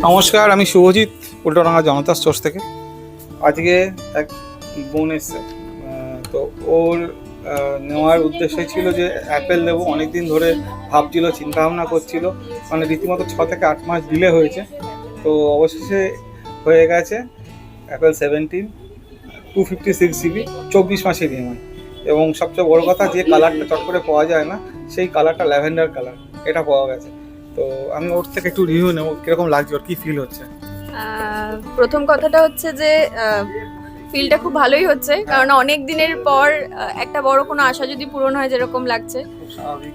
নমস্কার, আমি শুভজিৎ, উল্টোডাঙ্গা জনতা স্টোর্স থেকে। আজকে এক বোন এসছে, তো ওর নেওয়ার উদ্দেশ্য ছিল যে অ্যাপেল নেবো। অনেক দিন ধরে ভাবছিল, চিন্তাভাবনা করছিল, মানে রীতিমতো 6 থেকে 8 মাস ডিলে হয়েছে। তো অবশেষে হয়ে গেছে অ্যাপেল 17 256 GB 24 মাসের ইএমআই। এবং সবচেয়ে বড় কথা, যে কালারটা চট করে পাওয়া যায় না, সেই কালারটা ল্যাভেন্ডার কালার, এটা পাওয়া গেছে। তো আমি ওর থেকে একটু রিভিউ নেবো, কিরকম লাগছে, ওর কি ফিল হচ্ছে। প্রথম কথাটা হচ্ছে যে ফিলটা খুব ভালোই হচ্ছে, কারণ অনেক দিনের পর একটা বড় কোনো আশা যদি পূরণ হয় যেরকম লাগছে,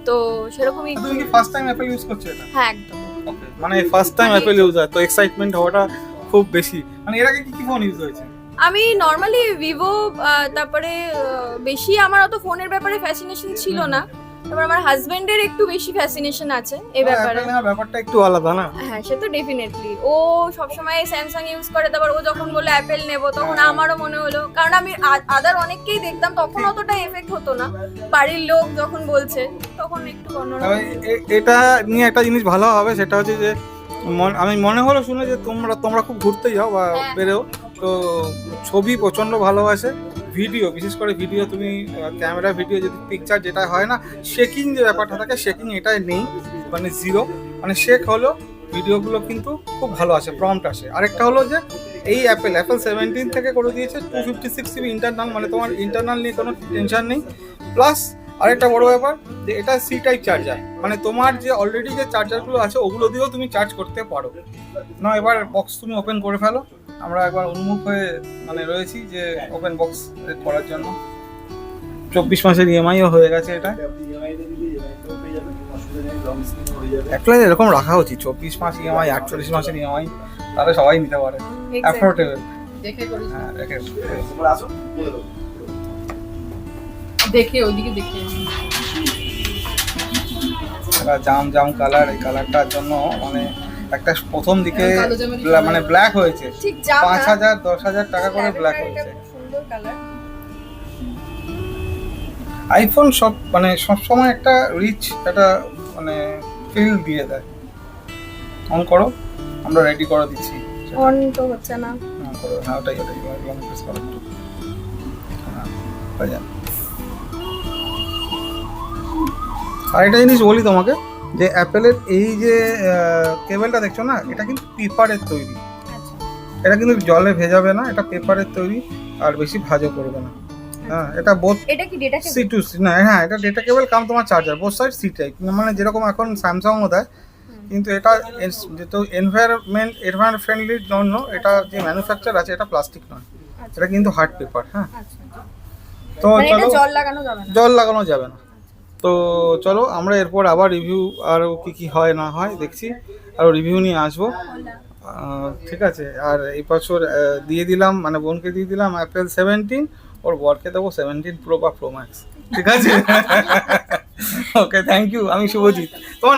তো সেরকমই। তুমি কি ফার্স্ট টাইম অ্যাপেল ইউজ করছো এটা? হ্যাঁ, একদম। মানে ফার্স্ট টাইম অ্যাপেল ইউজ হয়, তো এক্সাইটমেন্ট হওয়াটা খুব বেশি। মানে এর আগে কি কি ফোন ইউজ হয়েছে? আমি নর্মালি ভিভো, তারপরে বেশি আমার অত ফোনের ব্যাপারে ফ্যাসিনেশন ছিল না। তারপর আমার হাজবেন্ডের একটু বেশি ফ্যাসিনেশন আছে এই ব্যাপারে। ব্যাপারটা একটু আলাদা না? হ্যাঁ, সে তো ডেফিনেটলি। ও সবসময় স্যামসাং ইউজ করে, তারপর ও যখন বলে অ্যাপেল নেবো, তখন আমারও মনে হলো, কারণ আমি আদার অনেককেই দেখতাম, তখন অতটা এফেক্ট হতো না। বাড়ির লোক যখন বলছে তখন একটু অন্যরকম। এটা নিয়ে একটা জিনিস ভালো হবে, সেটা হচ্ছে যে আমি মনে হলো শুনে যে তোমরা খুব ঘুরতে যাও বা বেরোও, তো ছবি প্রচণ্ড ভালোবাসে। ভিডিও, বিশেষ করে ভিডিও, তুমি ক্যামেরা ভিডিও, যদি পিকচার যেটা হয় না, শেকিং যে ব্যাপারটা থাকে, শেকিং এটাই নেই, মানে জিরো। মানে শেক হলো, ভিডিওগুলো কিন্তু খুব ভালো আসে, প্রম্পট আসে। আরেকটা হলো যে এই অ্যাপেল 17 থেকে করে দিয়েছে 256 GB ইন্টারনাল, মানে তোমার ইন্টারনাল নিয়ে কোনো টেনশন নেই। প্লাস আরেকটা বড় ব্যাপার, যে এটা সি টাইপ চার্জার, মানে তোমার যে অলরেডি যে চার্জারগুলো আছে ওগুলো দিয়েও তুমি চার্জ করতে পারো না। এবার বক্স তুমি ওপেন করে ফেলো, আমরা একবার উন্মুখ হয়ে মানে রয়েছি যে ওপেন বক্স করার জন্য। 24 মাসের ইএমআইও হয়ে গেছে এটা। অ্যাপ্লাই এরকম রাখা উচিত, 24 মাস ইএমআই, 48 মাসের ইএমআই, তাহলে সবাই নিতে পারে, অ্যাফোর্ডেবল। হ্যাঁ, দেখে ওইদিকে দেখে জাম কালার, এই কালারটার জন্য মানে একটা প্রথম দিকে মানে ব্ল্যাক হয়েছে, 5,000-10,000 টাকা করে ব্ল্যাক হয়েছে। সুন্দর কালার। আইফোন সব মানে সবসময় একটা রিচ, একটা মানে ফিল দিয়ে দেয়। অন করো, আমরা রেডি করে দিচ্ছি। অন তো হচ্ছে না। হ্যাঁ, ওটাই লং প্রেস করো একটু। হ্যাঁ, হয়ে যাবে। আরেকটা জিনিস বলি তোমাকে, যে অ্যাপেলের এই যে কেবেলটা দেখছো না, এটা কিন্তু পেপারের তৈরি। এটা কিন্তু জলে ভেজাবে না, এটা পেপারের তৈরি, আর বেশি ভাঁজও করবে না। হ্যাঁ, এটা এটা কি data cable? C to C না, হ্যাঁ, এটা ডেটা কেবল কাম তোমার charger, both side C type, মানে যেরকম এখন স্যামসাংও দেয়। কিন্তু এটা যেহেতু এনভায়রনমেন্ট ফ্রেন্ডলির জন্য, এটা যে ম্যানুফ্যাকচার আছে, এটা প্লাস্টিক নয়, এটা কিন্তু হার্ড পেপার। হ্যাঁ, তো চলো, জল লাগানো যাবে না। তো চলো, আমরা এরপর আবার রিভিউ আরও কি হয় না হয় দেখছি, আরও রিভিউ নিয়ে আসবো। ঠিক আছে। আর এই বছর দিয়ে দিলাম, মানে বোনকে দিয়ে দিলাম অ্যাপেল 17, ওর বরকে দেবো 17 প্রো বা প্রো ম্যাক্স। ঠিক আছে। ওকে, থ্যাংক ইউ। আমি শুভজিৎ। তোমার